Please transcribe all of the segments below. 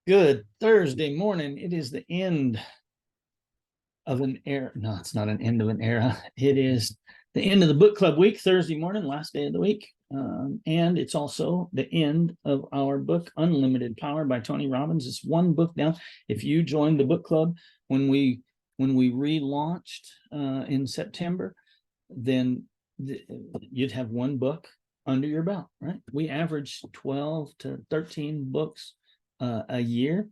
Good Thursday morning. It is the end of an era. No, it's not an end of an era. It is the end of the book club week, Thursday morning, last day of the week. And it's also the end of our book, Unlimited Power by Tony Robbins. It's one book down. If you joined the book club when we relaunched in September, then you'd have one book under your belt, right? We average 12 to 13 books a year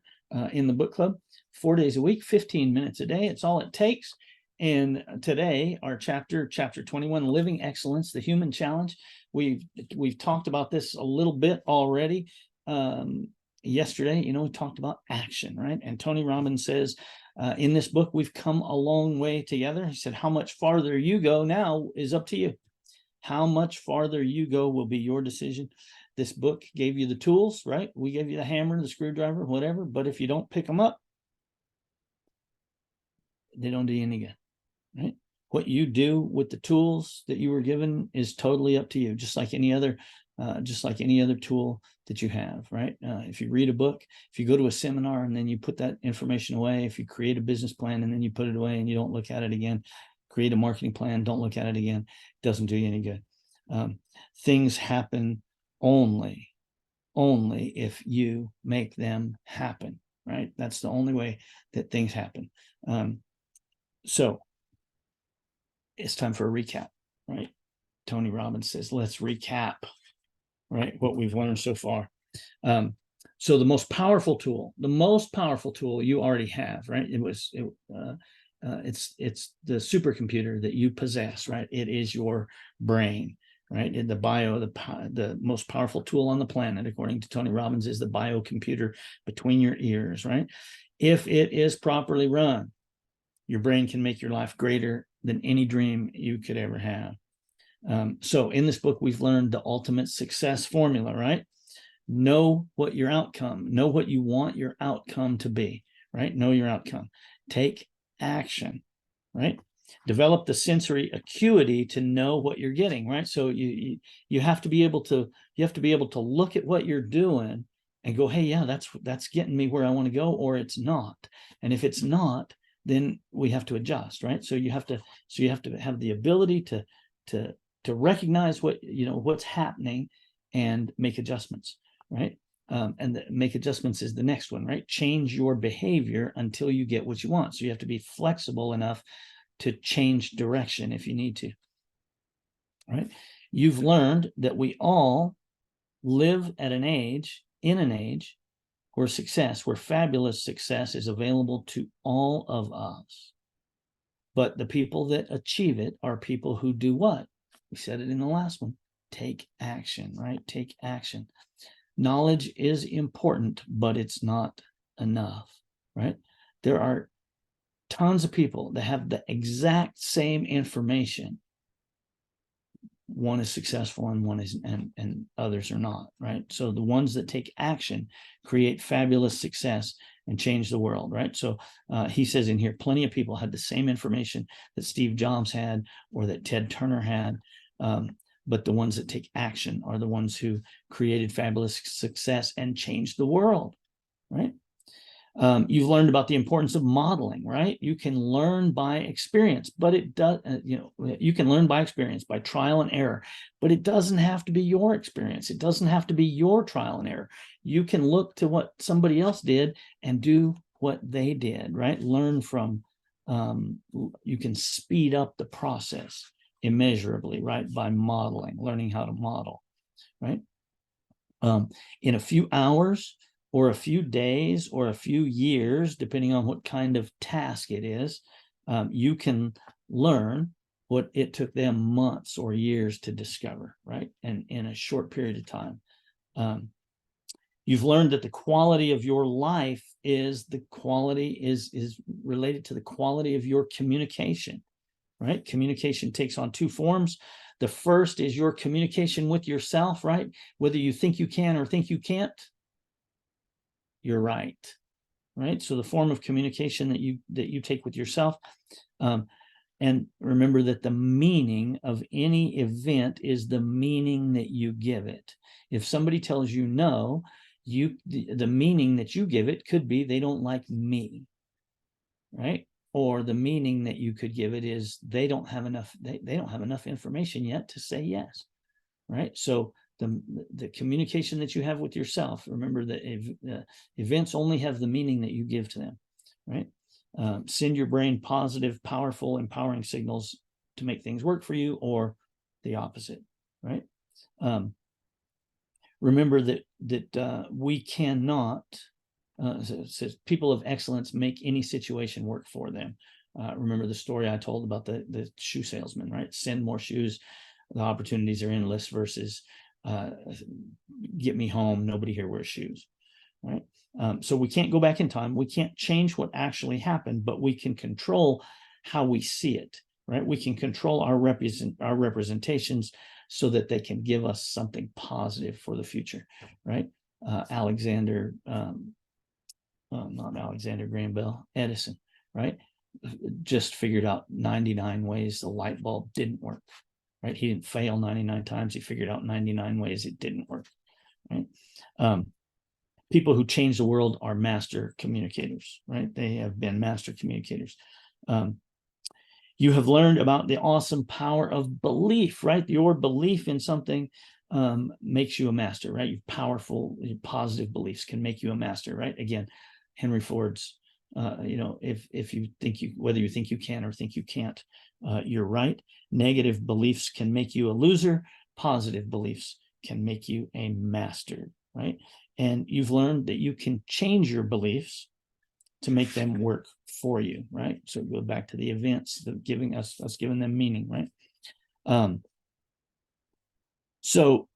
in the book club, 4 days a week, 15 minutes a day. It's all it takes. And today, our chapter 21, Living Excellence, the Human Challenge. We've talked about this a little bit already. Yesterday, we talked about action, right? And Tony Robbins says, in this book, we've come a long way together. He said, how much farther you go now is up to you. How much farther you go will be your decision. This book gave you the tools, right? We gave you the hammer, the screwdriver, whatever. But if you don't pick them up, they don't do you any good, right? What you do with the tools that you were given is totally up to you, just like any other tool that you have, right? If you read a book, if you go to a seminar and then you put that information away, if you create a business plan and then you put it away and you don't look at it again, create a marketing plan, don't look at it again, it doesn't do you any good. Things happen only if you make them happen, right? That's the only way that things happen. So it's time for a recap, right? Tony Robbins says, let's recap, right, what we've learned so far. So the most powerful tool you already have, right? It's the supercomputer that you possess, right? It is your brain, right? In the most powerful tool on the planet, according to Tony Robbins, is the biocomputer between your ears, right? If it is properly run, your brain can make your life greater than any dream you could ever have. So in this book, we've learned the ultimate success formula, right? Know what you want your outcome to be, right? Know your outcome. Take action, right? Develop the sensory acuity to know what you're getting, right? So you have to be able to look at what you're doing and go, hey, yeah, that's getting me where I want to go, or it's not. And if it's not, then we have to adjust, right? So you have to have the ability to recognize what's happening and make adjustments, right? And make adjustments is the next one, right? Change your behavior until you get what you want. So you have to be flexible enough to change direction if you need to, right? You've learned that we all live in an age where fabulous success is available to all of us. But the people that achieve it are people who do what? We said it in the last one. Take action, right? Take action. Knowledge is important, but it's not enough, right? There are tons of people that have the exact same information. One is successful and one is, and others are not, right? So the ones that take action create fabulous success and change the world, right? So he says in here, plenty of people had the same information that Steve Jobs had or that Ted Turner had, but the ones that take action are the ones who created fabulous success and changed the world, right? You've learned about the importance of modeling, right? You can learn by experience, but it does, you can learn by experience, by trial and error, but it doesn't have to be your experience. It doesn't have to be your trial and error. You can look to what somebody else did and do what they did, right? Learn from, you can speed up the process immeasurably, right? By modeling, learning how to model, right? In a few hours, or a few days, or a few years, depending on what kind of task it is, you can learn what it took them months or years to discover, right? And in a short period of time. You've learned that the quality of your life is related to the quality of your communication, right? Communication takes on two forms. The first is your communication with yourself, right? Whether you think you can or think you can't, you're right. So the form of communication that you take with yourself, and remember that the meaning of any event is the meaning that you give it. If somebody tells you no, the meaning that you give it could be they don't like me, right? Or the meaning that you could give it is they don't have enough, they don't have enough information yet to say yes, right? So the communication that you have with yourself, remember that events only have the meaning that you give to them, right? Send your brain positive, powerful, empowering signals to make things work for you, or the opposite, right? Remember that we cannot, says people of excellence make any situation work for them. Remember the story I told about the shoe salesman, right? Send more shoes, the opportunities are endless, versus get me home, nobody here wears shoes, right? So we can't go back in time. We can't change what actually happened, but we can control how we see it, right? We can control our representations so that they can give us something positive for the future, right? Alexander, not Alexander Graham Bell, Edison, right? Just figured out 99 ways the light bulb didn't work, right? He didn't fail 99 times. He figured out 99 ways it didn't work, right? People who change the world are master communicators, right? They have been master communicators. You have learned about the awesome power of belief, right? Your belief in something makes you a master, right? Your powerful, your positive beliefs can make you a master, right? Again, Henry Ford's, if you think whether you think you can or think you can't, you're right. Negative beliefs can make you a loser. Positive beliefs can make you a master, right? And you've learned that you can change your beliefs to make them work for you, right? So go back to the events, giving them meaning, right? So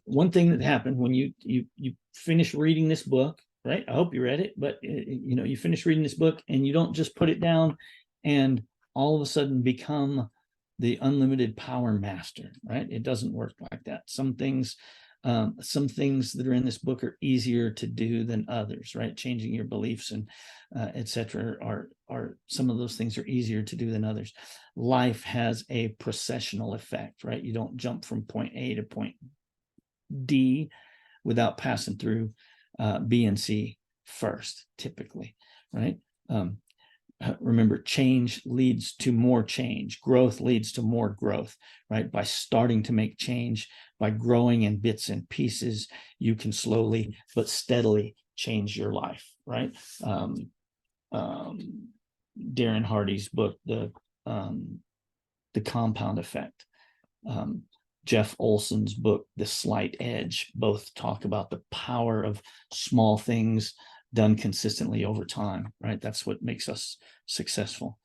one thing that happened when you finish reading this book, right? I hope you read it, but you finish reading this book and you don't just put it down and all of a sudden become the unlimited power master, right? It doesn't work like that. Some things that are in this book are easier to do than others, right? Changing your beliefs and etc. are some of those things are easier to do than others. Life has a processional effect, right? You don't jump from point A to point D without passing through B and C first, typically, right? Remember, change leads to more change. Growth leads to more growth, right? By starting to make change, by growing in bits and pieces, you can slowly but steadily change your life, right? Darren Hardy's book, The Compound Effect. Jeff Olson's book, The Slight Edge, both talk about the power of small things done consistently over time, right? That's what makes us successful.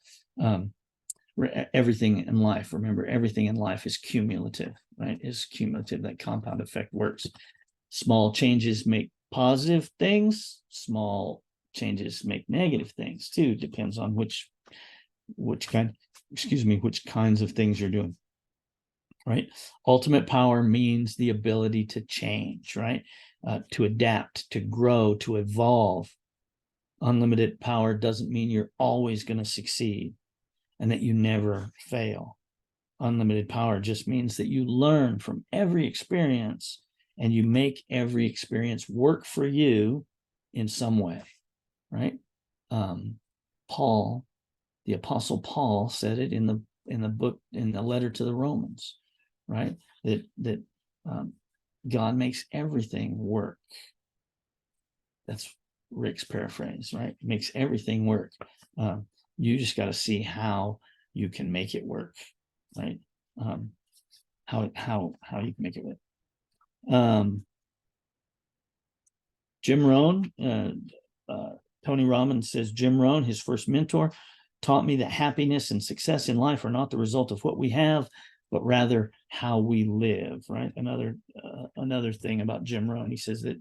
Everything in life, remember, everything in life is cumulative, right? Is cumulative. That compound effect works. Small changes make positive things. Small changes make negative things too. Depends on which kinds of things you're doing, right? Ultimate power means the ability to change, right? To adapt, to grow, to evolve. Unlimited power doesn't mean you're always going to succeed and that you never fail. Unlimited power just means that you learn from every experience and you make every experience work for you in some way, right? Paul, the Apostle Paul, said it in the book, in the letter to the Romans, right? That God makes everything work. That's Rick's paraphrase, right? Makes everything work. You just got to see how you can make it work, right? How you can make it work. Jim Rohn, Tony Robbins says, Jim Rohn, his first mentor, taught me that happiness and success in life are not the result of what we have, but rather how we live, right? Another thing about Jim Rohn, he says that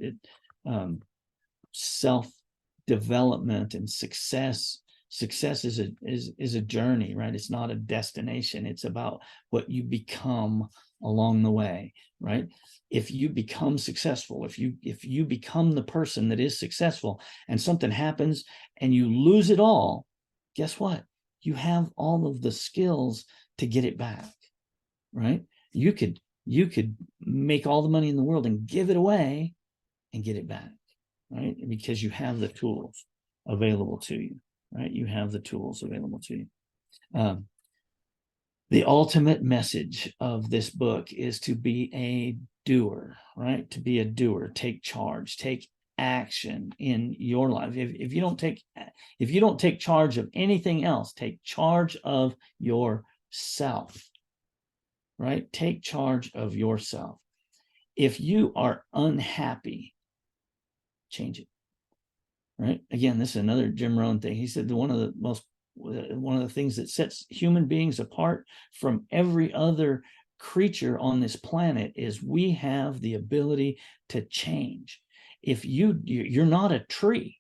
self-development and success is a journey, right? It's not a destination. It's about what you become along the way, right? If you become successful, if you become the person that is successful and something happens and you lose it all, guess what? You have all of the skills to get it back, right? You could make all the money in the world and give it away and get it back, right? Because you have the tools available to you, right? You have the tools available to you. The ultimate message of this book is to be a doer, right? To be a doer, take charge, take action in your life. If you don't take charge of anything else, take charge of yourself, right? Take charge of yourself. If you are unhappy, change it, right? Again, this is another Jim Rohn thing. He said one of the things that sets human beings apart from every other creature on this planet is we have the ability to change. If you're not a tree,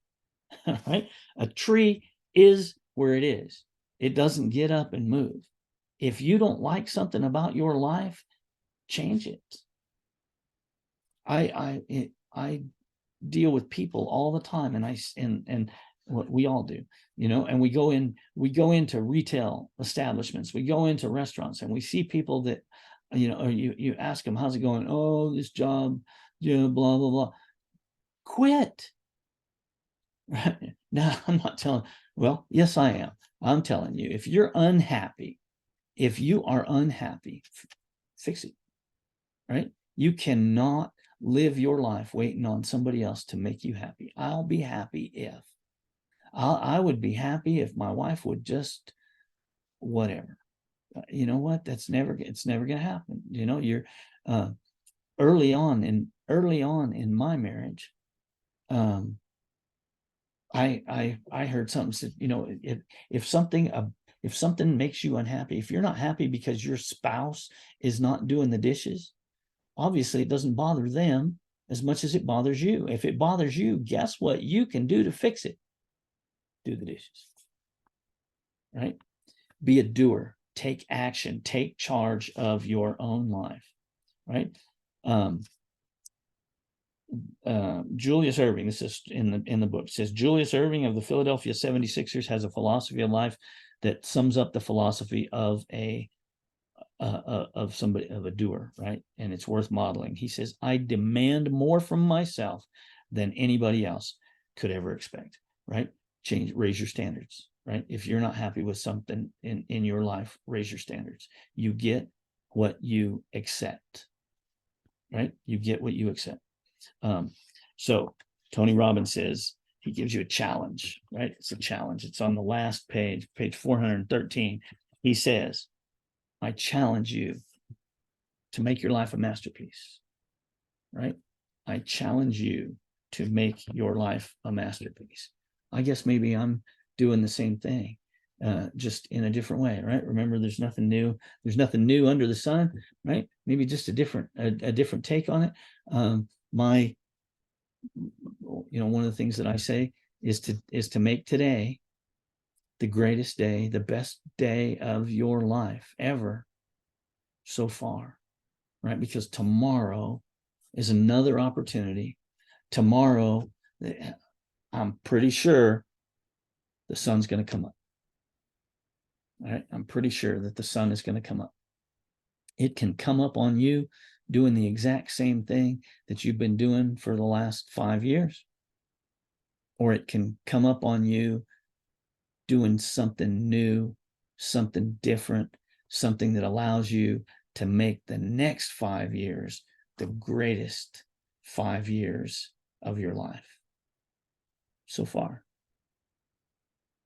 right? A tree is where it is. It doesn't get up and move. If you don't like something about your life, change it. I deal with people all the time, and what we all do, and we go into retail establishments, we go into restaurants, and we see people that, you ask them, how's it going? Oh, this job, blah, blah, blah. Quit. Right? Now, I'm not telling, well, yes, I am. I'm telling you, if you are unhappy, fix it, right? You cannot live your life waiting on somebody else to make you happy. I'll be happy if. I would be happy if my wife would just whatever. You know what? It's never going to happen. You're early on in my marriage. I heard something said, if something makes you unhappy, if you're not happy because your spouse is not doing the dishes, obviously it doesn't bother them as much as it bothers you. If it bothers you, guess what you can do to fix it? Do the dishes, right? Be a doer, take action, take charge of your own life, right? Julius Erving, this is in the book, says Julius Erving of the Philadelphia 76ers has a philosophy of life that sums up the philosophy of a doer, right? And it's worth modeling. He says, I demand more from myself than anybody else could ever expect, right? Raise your standards, right? If you're not happy with something in your life, raise your standards. You get what you accept, right? You get what you accept. So Tony Robbins says, he gives you a challenge, right? It's a challenge. It's on the last page 413. He says, I challenge you to make your life a masterpiece, right? I challenge you to make your life a masterpiece. I guess maybe I'm doing the same thing, just in a different way, right? Remember, there's nothing new. There's nothing new under the sun, right? Maybe just a different take on it. One of the things that I say is to make today the greatest day, the best day of your life ever so far, right? Because tomorrow is another opportunity. Tomorrow, I'm pretty sure the sun's going to come up. All right. I'm pretty sure that the sun is going to come up. It can come up on you doing the exact same thing that you've been doing for the last 5 years. Or it can come up on you doing something new, something different, something that allows you to make the next 5 years the greatest 5 years of your life so far.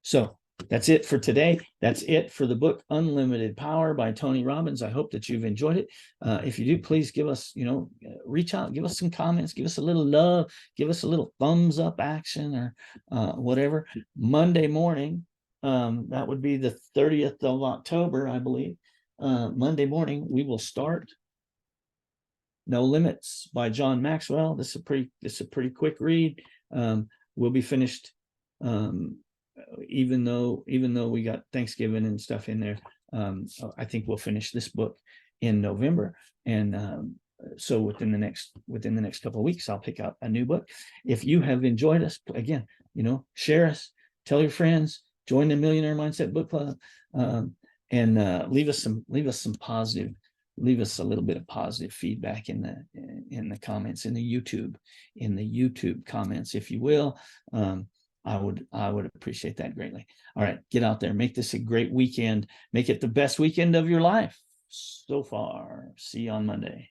So that's it for today. That's it for the book Unlimited Power by Tony Robbins. I hope that you've enjoyed it. If you do, please give us, reach out, give us some comments, give us a little love, give us a little thumbs up action or whatever. Monday morning, that would be the 30th of October, I believe. Monday morning, we will start No Limits by John Maxwell. This is a pretty quick read. We'll be finished. Even though we got Thanksgiving and stuff in there, I think we'll finish this book in November. And so within the next couple of weeks, I'll pick up a new book. If you have enjoyed us, again, share us, tell your friends, join the Millionaire Mindset Book Club, and leave us some positive leave us a little bit of positive feedback in the comments, in the YouTube comments, if you will. I would appreciate that greatly. All right, get out there, make this a great weekend, make it the best weekend of your life so far. See you on Monday.